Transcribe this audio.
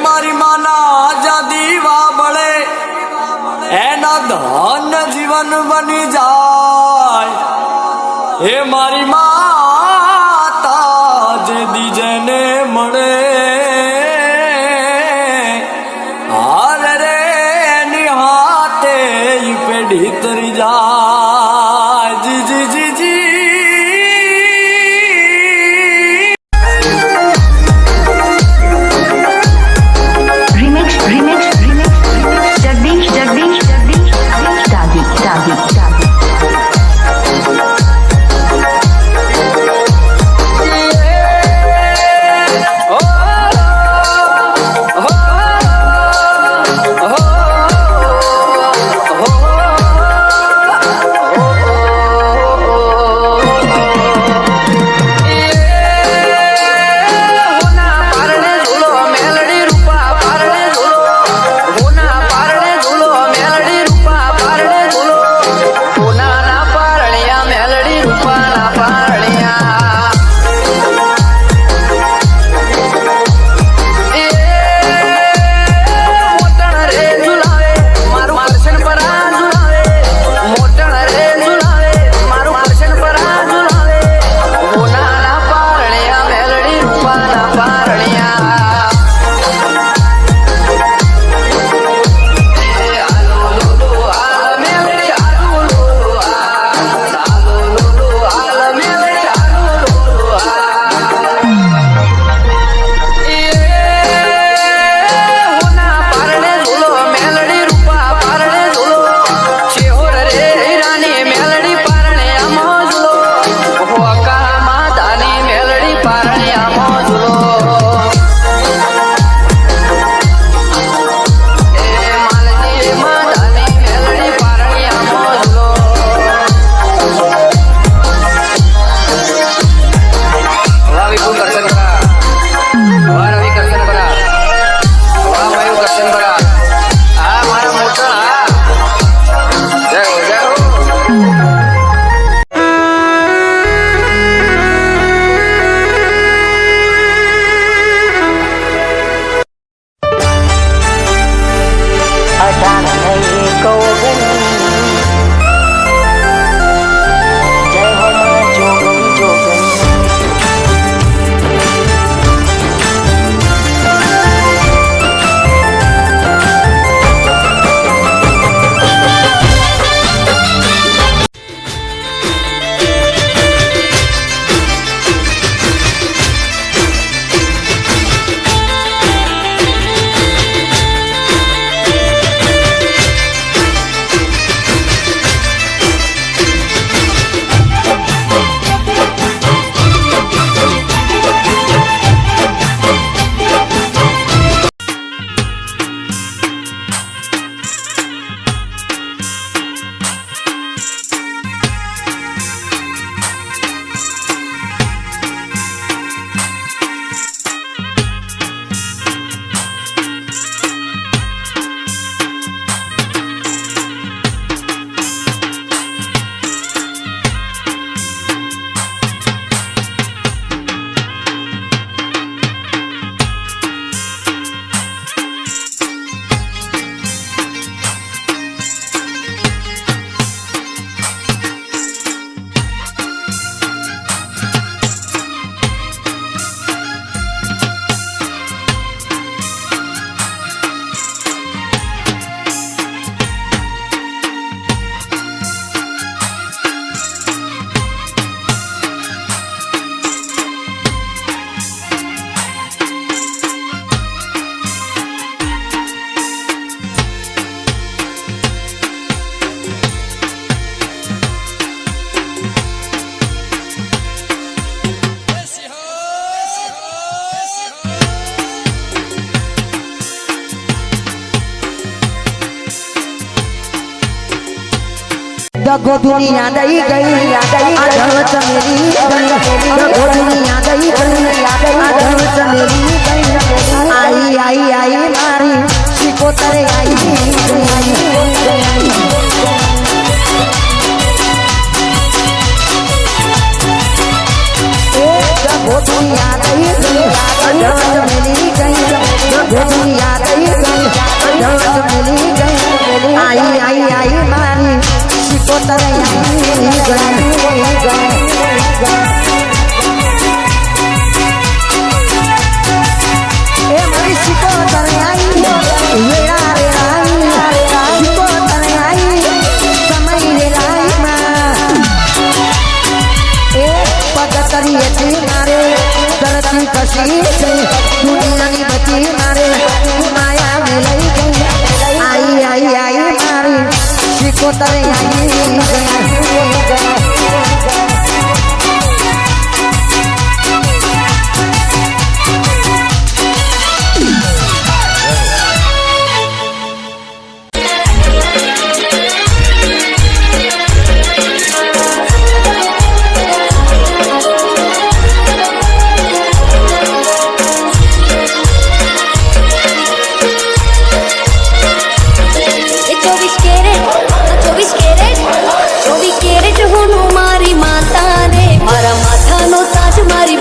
મારી માના આઝાદી વાબળે એના ધન જીવન બની જાય હે મારી માતા જે દીજને મળે હાર રે નિહાતે પેઢી તરી જાય જી જી જી જી दगो दुनिया दई गई आधव चमेली दगो दुनिया दई गई आधव चमेली आई आई आई मारी सिकोतरे आई दगो दुनिया दई गई आधव चमेली गई दगो दुनिया मिली गई आई आई आई मारी सिकोतर आई गई ए मारी सिकोतर आई वेड़ा रे आई सिकोतर आई समय रे लाई मां ए पगतरी थी मारे धरती कसी से दुनिया की बची मारे माया में लई गई आई आई आई मारी सिकोतर आई મારી માતા રે મારા માથાનો તાજ મારી